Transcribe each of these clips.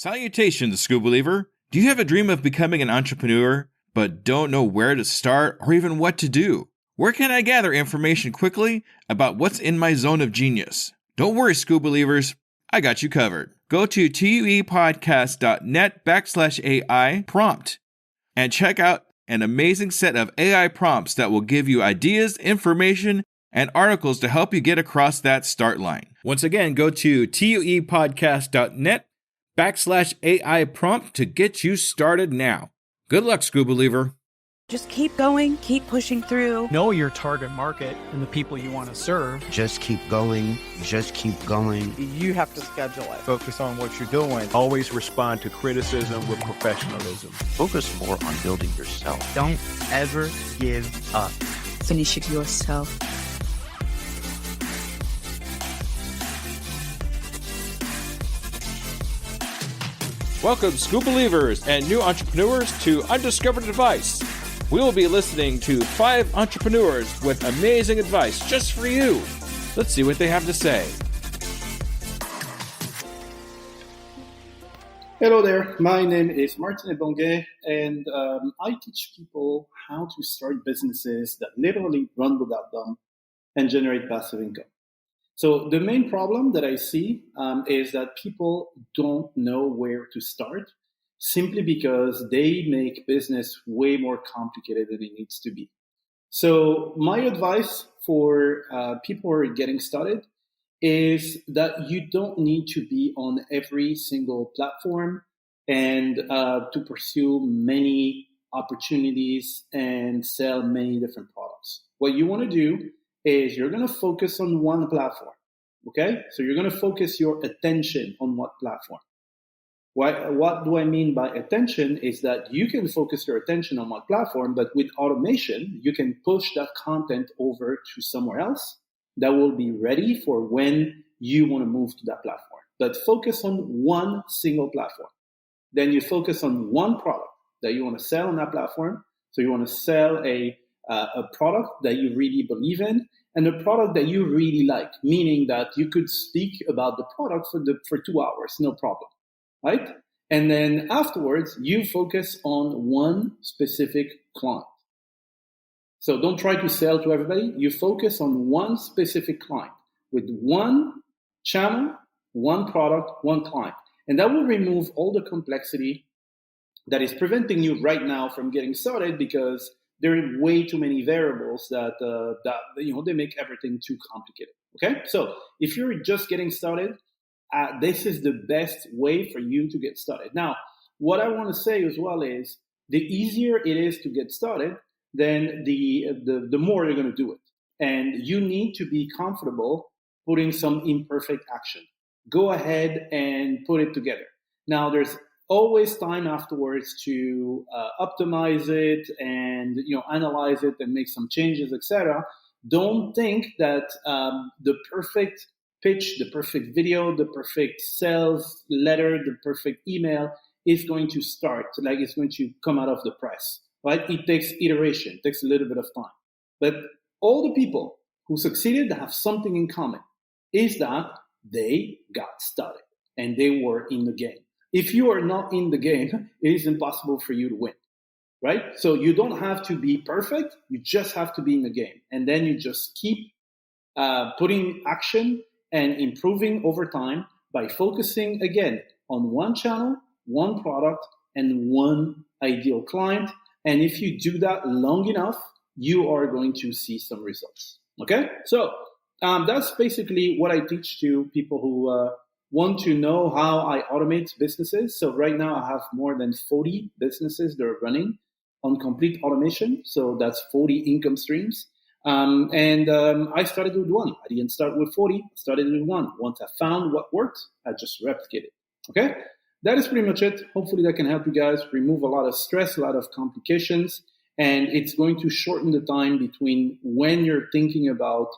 Salutations, School Believer. Do you have a dream of becoming an entrepreneur, but don't know where to start or even what to do? Where can I gather information quickly about what's in my zone of genius? Don't worry, School Believers. I got you covered. Go to tuepodcast.net/AI prompt and check out an amazing set of AI prompts that will give you ideas, information, and articles to help you get across that start line. Once again, go to tuepodcast.net/AI prompt to get you started now. Good luck, School Believer. Just keep going, keep pushing through. Know your target market and the people you want to serve. Just keep going. Just keep going. You have to schedule it. Focus on what you're doing. Always respond to criticism with professionalism. Focus more on building yourself. Don't ever give up. Finish it yourself. Welcome, School Believers and new entrepreneurs, to Undiscovered Advice. We will be listening to 5 entrepreneurs with amazing advice just for you. Let's see what they have to say. Hello there, my name is Martin Ebonge, and I teach people how to start businesses that literally run without them and generate passive income. So the main problem that I see is that people don't know where to start, simply because they make business way more complicated than it needs to be. So my advice for people who are getting started is that you don't need to be on every single platform and to pursue many opportunities and sell many different products. What you want to do is you're going to focus on one platform, okay? So you're going to focus your attention on what platform. What do I mean by attention is that you can focus your attention on one platform, but with automation, you can push that content over to somewhere else that will be ready for when you want to move to that platform. But focus on one single platform. Then you focus on one product that you want to sell on that platform. So you want to sell a product that you really believe in and a product that you really like, meaning that you could speak about the product for 2 hours, no problem. Right? And then afterwards, you focus on one specific client. So don't try to sell to everybody. You focus on one specific client with one channel, one product, one client. And that will remove all the complexity that is preventing you right now from getting started, because there are way too many variables that they make everything too complicated. Okay? So if you're just getting started, this is the best way for you to get started. Now, what I want to say as well is the easier it is to get started, then the more you're going to do it. And you need to be comfortable putting some imperfect action. Go ahead and put it together. Now, there's always time afterwards to optimize it and analyze it and make some changes, etc. Don't think that the perfect pitch, the perfect video, the perfect sales letter, the perfect email is going to start, like it's going to come out of the press, right? It takes iteration, it takes a little bit of time. But all the people who succeeded have something in common, is that they got started and they were in the game. If you are not in the game, it is impossible for you to win, right? So you don't have to be perfect, you just have to be in the game. And then you just keep putting action and improving over time by focusing, again, on one channel, one product, and one ideal client. And if you do that long enough, you are going to see some results. Okay? So that's basically what I teach to people who want to know how I automate businesses. So right now I have more than 40 businesses that are running on complete automation. So that's 40 income streams. I started with one. I didn't start with 40. I started with one. Once I found what worked, I just replicated. Okay? That is pretty much it. Hopefully that can help you guys remove a lot of stress, a lot of complications, and it's going to shorten the time between when you're thinking about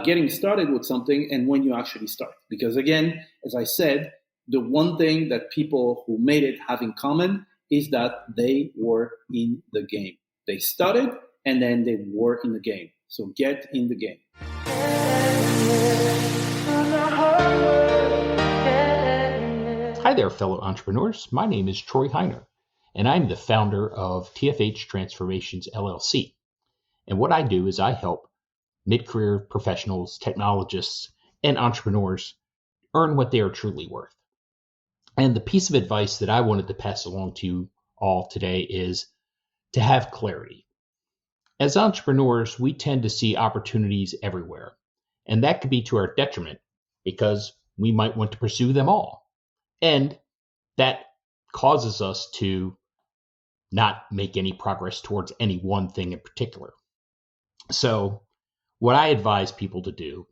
getting started with something and when you actually start. Because again, as I said, the one thing that people who made it have in common is that they were in the game. They started and then they were in the game. So get in the game. Hi there, fellow entrepreneurs. My name is Troy Heiner, and I'm the founder of TFH Transformations LLC. And what I do is I help mid-career professionals, technologists, and entrepreneurs earn what they are truly worth. And the piece of advice that I wanted to pass along to you all today is to have clarity. As entrepreneurs, we tend to see opportunities everywhere, and that could be to our detriment because we might want to pursue them all. And that causes us to not make any progress towards any one thing in particular. So what I advise people to do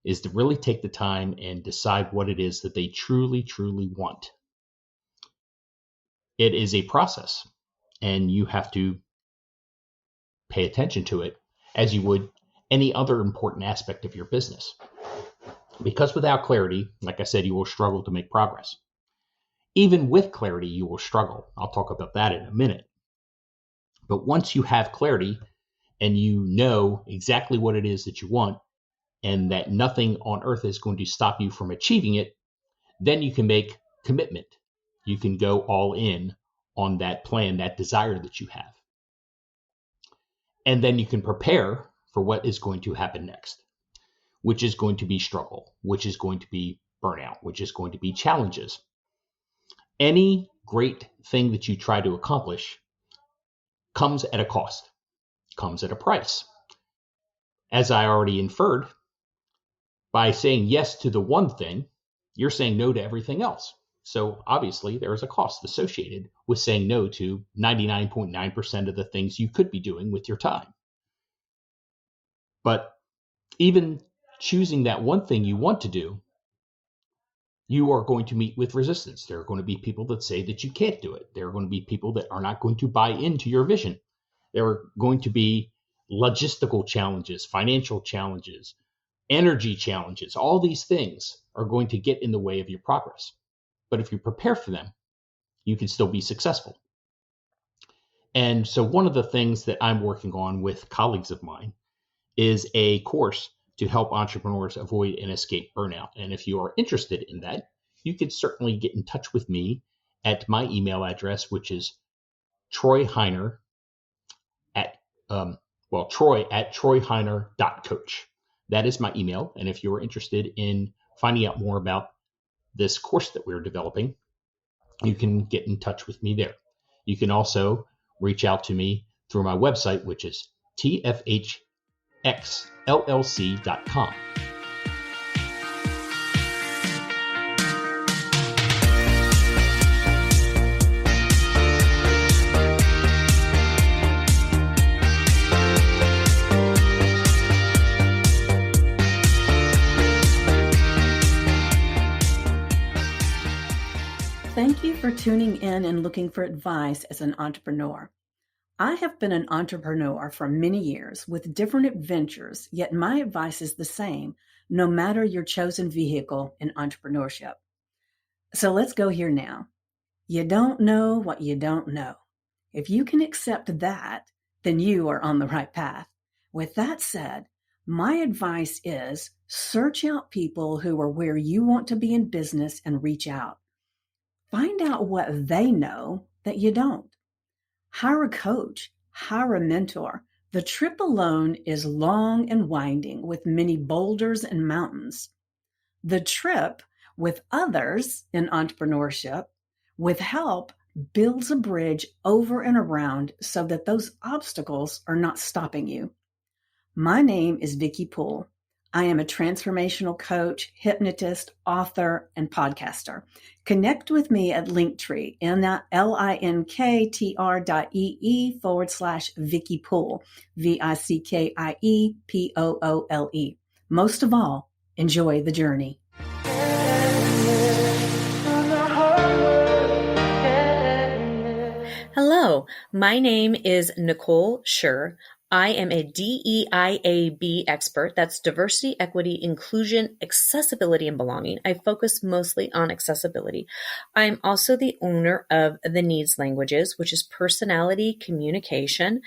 is to really take the time and decide what it is that they truly, truly want. It is a process, and you have to pay attention to it as you would any other important aspect of your business. Because without clarity, like I said, you will struggle to make progress. Even with clarity, you will struggle. I'll talk about that in a minute. But once you have clarity and you know exactly what it is that you want and that nothing on earth is going to stop you from achieving it, then you can make commitment. You can go all in on that plan, that desire that you have. And then you can prepare for what is going to happen next, which is going to be struggle, which is going to be burnout, which is going to be challenges. Any great thing that you try to accomplish comes at a cost, comes at a price. As I already inferred, by saying yes to the one thing, you're saying no to everything else. So obviously there is a cost associated with saying no to 99.9% of the things you could be doing with your time. But even choosing that one thing you want to do, you are going to meet with resistance. There are going to be people that say that you can't do it. There are going to be people that are not going to buy into your vision. There are going to be logistical challenges, financial challenges, energy challenges. All these things are going to get in the way of your progress. But if you prepare for them, you can still be successful. And so one of the things that I'm working on with colleagues of mine is a course to help entrepreneurs avoid and escape burnout. And if you are interested in that, you could certainly get in touch with me at my email address, which is troy@troyheiner.coach. That is my email. And if you're interested in finding out more about this course that we're developing, you can get in touch with me there. You can also reach out to me through my website, which is tfhxllc.com. Thank you for tuning in and looking for advice as an entrepreneur. I have been an entrepreneur for many years with different adventures, yet my advice is the same, no matter your chosen vehicle in entrepreneurship. So let's go here now. You don't know what you don't know. If you can accept that, then you are on the right path. With that said, my advice is search out people who are where you want to be in business and reach out. Find out what they know that you don't. Hire a coach, hire a mentor. The trip alone is long and winding with many boulders and mountains. The trip with others in entrepreneurship, with help, builds a bridge over and around so that those obstacles are not stopping you. My name is Vicki Poole. I am a transformational coach, hypnotist, author, and podcaster. Connect with me at Linktree, linktr.ee/Vicki Poole, VICKIEPOOLE. Most of all, enjoy the journey. Hello, my name is Nicole Schur. I am a DEIAB expert. That's diversity, equity, inclusion, accessibility, and belonging. I focus mostly on accessibility. I'm also the owner of The Needs Languages, which is personality communication.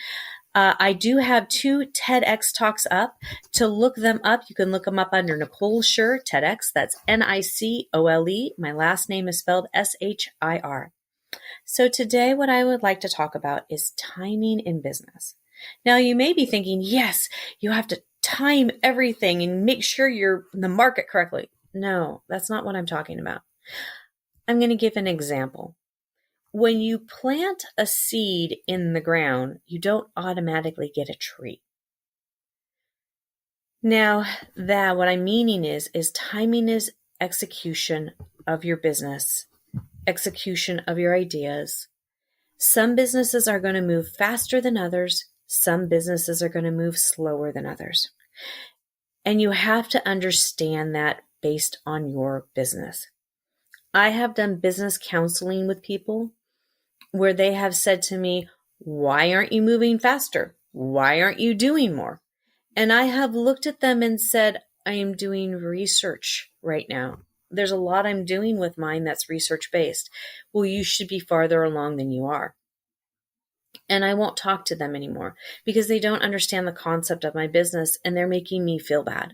I do have 2 TEDx talks up. To look them up, you can look them up under Nicole Schur, TEDx. That's Nicole. My last name is spelled Shir. So today what I would like to talk about is timing in business. Now you may be thinking, yes, you have to time everything and make sure you're in the market correctly. No, that's not what I'm talking about. I'm going to give an example. When you plant a seed in the ground, you don't automatically get a tree. Now, what I'm meaning is timing is execution of your business, execution of your ideas. Some businesses are going to move faster than others. Some businesses are going to move slower than others. And you have to understand that based on your business. I have done business counseling with people where they have said to me, why aren't you moving faster? Why aren't you doing more? And I have looked at them and said, I am doing research right now. There's a lot I'm doing with mine that's research-based. Well, you should be farther along than you are. And I won't talk to them anymore because they don't understand the concept of my business and they're making me feel bad.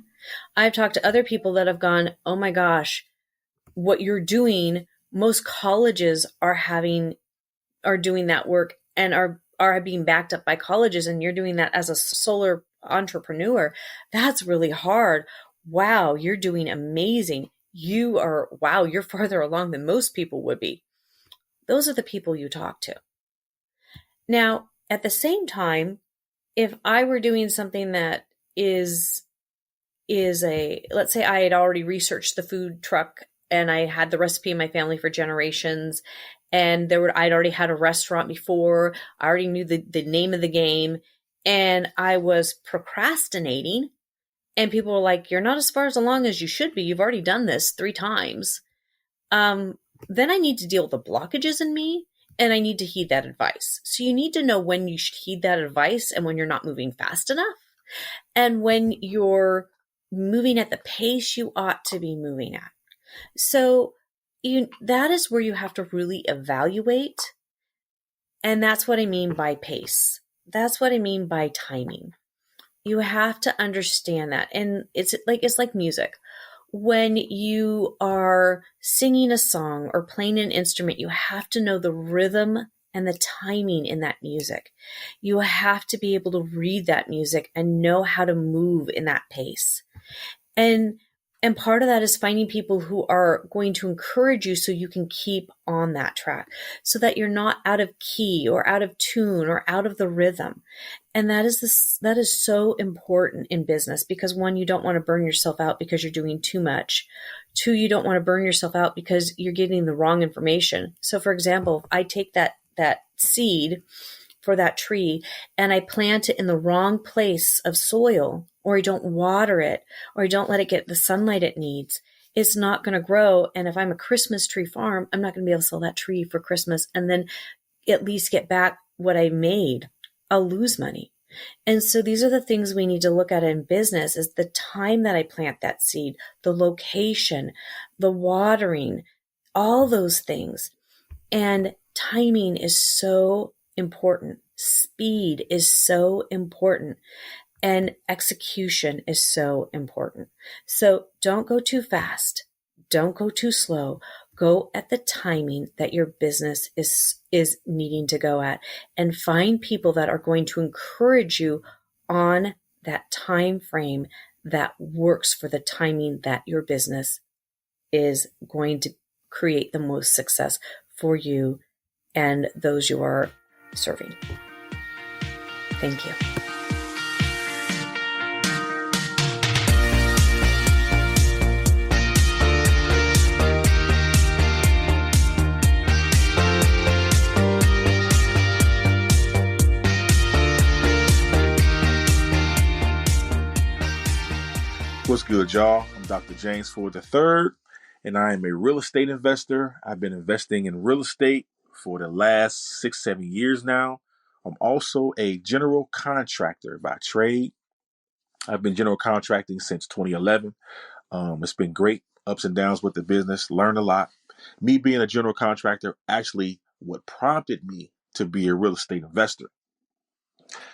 I've talked to other people that have gone, oh my gosh, what you're doing, most colleges are doing that work and are being backed up by colleges, and you're doing that as a solo entrepreneur. That's really hard. Wow, you're doing amazing. You're farther along than most people would be. Those are the people you talk to. Now, at the same time, if I were doing something that is let's say I had already researched the food truck and I had the recipe in my family for generations, and I'd already had a restaurant before, I already knew the name of the game, and I was procrastinating, and people were like, you're not as far along as you should be. You've already done this 3 times. Then I need to deal with the blockages in me, and I need to heed that advice. So you need to know when you should heed that advice and when you're not moving fast enough, and when you're moving at the pace you ought to be moving at. So that is where you have to really evaluate. And that's what I mean by pace. That's what I mean by timing. You have to understand that. And it's like music. When you are singing a song or playing an instrument, you have to know the rhythm and the timing in that music. You have to be able to read that music and know how to move in that pace. And part of that is finding people who are going to encourage you so you can keep on that track, so that you're not out of key or out of tune or out of the rhythm. And that is so important in business, because 1, you don't want to burn yourself out because you're doing too much. 2, you don't want to burn yourself out because you're getting the wrong information. So for example, if I take that seed for that tree and I plant it in the wrong place of soil, or I don't water it, or I don't let it get the sunlight it needs, it's not going to grow. And if I'm a Christmas tree farm, I'm not going to be able to sell that tree for Christmas and then at least get back what I made. I'll lose money. And so these are the things we need to look at in business: is the time that I plant that seed, the location, the watering, all those things. And timing is so important. Speed is so important. And execution is so important. So don't go too fast. Don't go too slow. Go at the timing that your business is needing to go at, and find people that are going to encourage you on that time frame that works for the timing that your business is going to create the most success for you and those you are serving. Thank you. What's good, y'all? I'm Dr. James Ford III, and I am a real estate investor. I've been investing in real estate for the last 6-7 years now. I'm also a general contractor by trade. I've been general contracting since 2011. It's been great, ups and downs with the business, learned a lot. Me being a general contractor, actually what prompted me to be a real estate investor.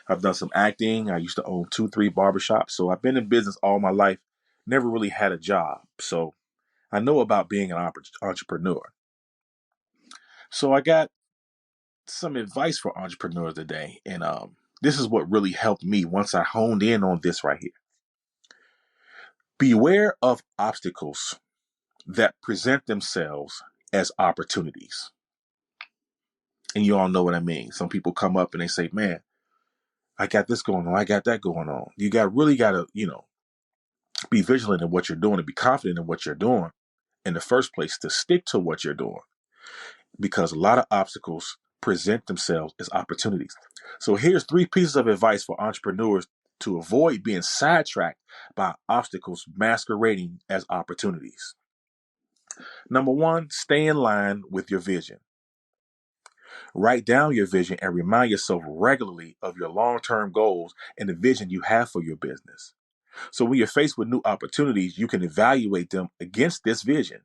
I've done some acting. I used to own 2-3 barbershops. So I've been in business all my life, never really had a job. So I know about being an entrepreneur. So I got some advice for entrepreneurs today. And this is what really helped me once I honed in on this right here. Beware of obstacles that present themselves as opportunities. And you all know what I mean. Some people come up and they say, man, I got this going on. I got that going on. You really got to, be vigilant in what you're doing and be confident in what you're doing in the first place, to stick to what you're doing, because a lot of obstacles present themselves as opportunities. So here's 3 pieces of advice for entrepreneurs to avoid being sidetracked by obstacles masquerading as opportunities. Number 1, stay in line with your vision. Write down your vision and remind yourself regularly of your long-term goals and the vision you have for your business. So when you're faced with new opportunities, you can evaluate them against this vision.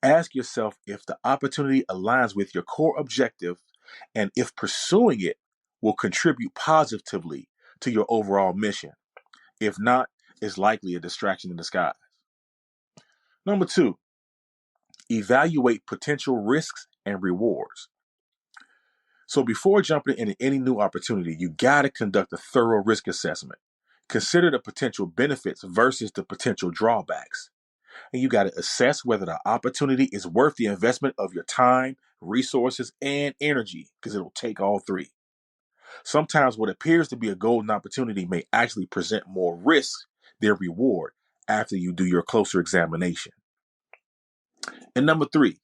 Ask yourself if the opportunity aligns with your core objective and if pursuing it will contribute positively to your overall mission. If not, it's likely a distraction in disguise. Number 2, evaluate potential risks and rewards. So before jumping into any new opportunity, you got to conduct a thorough risk assessment. Consider the potential benefits versus the potential drawbacks. And you got to assess whether the opportunity is worth the investment of your time, resources, and energy, because it'll take all 3. Sometimes what appears to be a golden opportunity may actually present more risk than reward after you do your closer examination. And number 3,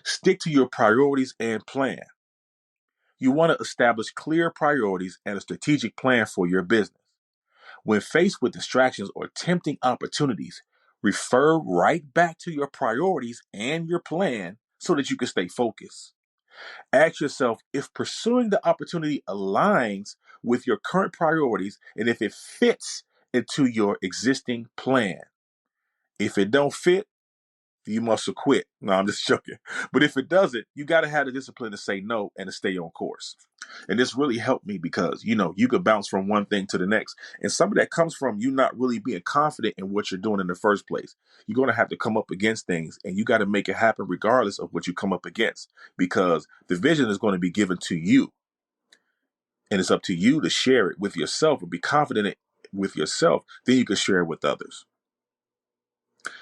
stick to your priorities and plan. You want to establish clear priorities and a strategic plan for your business. When faced with distractions or tempting opportunities, refer right back to your priorities and your plan so that you can stay focused. Ask yourself if pursuing the opportunity aligns with your current priorities and if it fits into your existing plan. If it don't fit, you must have quit. No, I'm just joking. But if it doesn't, you got to have the discipline to say no and to stay on course. And this really helped me because, you could bounce from one thing to the next. And some of that comes from you not really being confident in what you're doing in the first place. You're going to have to come up against things and you got to make it happen regardless of what you come up against, because the vision is going to be given to you. And it's up to you to share it with yourself and be confident with yourself. Then you can share it with others.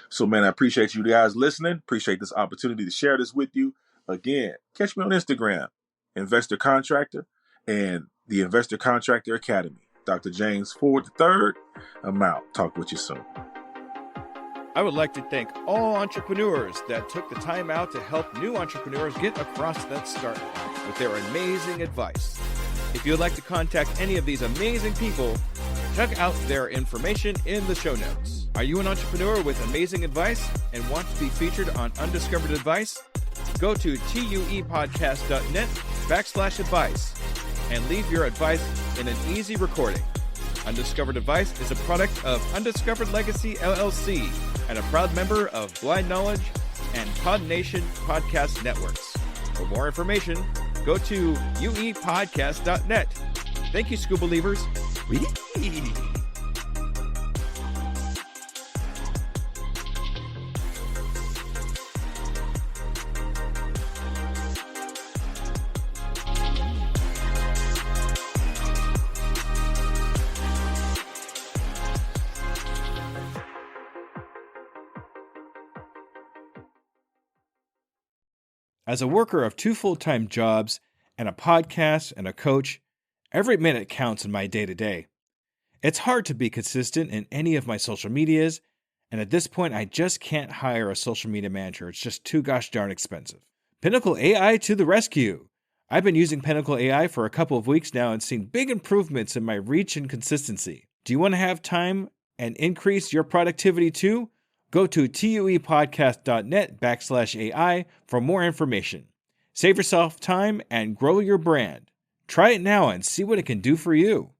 So, man, I appreciate you guys listening. Appreciate this opportunity to share this with you. Again, catch me on Instagram, Investor Contractor, and the Investor Contractor Academy. Dr. James Ford III. I'm out. Talk with you soon. I would like to thank all entrepreneurs that took the time out to help new entrepreneurs get across that start line with their amazing advice. If you would like to contact any of these amazing people, check out their information in the show notes. Are you an entrepreneur with amazing advice and want to be featured on Undiscovered Advice? Go to tuepodcast.net/advice and leave your advice in an easy recording. Undiscovered Advice is a product of Undiscovered Legacy LLC and a proud member of Blind Knowledge and Pod Nation podcast networks. For more information, go to uepodcast.net. Thank you, School Believers. As a worker of 2 full-time jobs and a podcast and a coach, every minute counts in my day-to-day. It's hard to be consistent in any of my social medias, and at this point, I just can't hire a social media manager. It's just too gosh darn expensive. Pinnacle AI to the rescue. I've been using Pinnacle AI for a couple of weeks now and seen big improvements in my reach and consistency. Do you want to have time and increase your productivity too? Go to tuepodcast.net/AI for more information. Save yourself time and grow your brand. Try it now and see what it can do for you.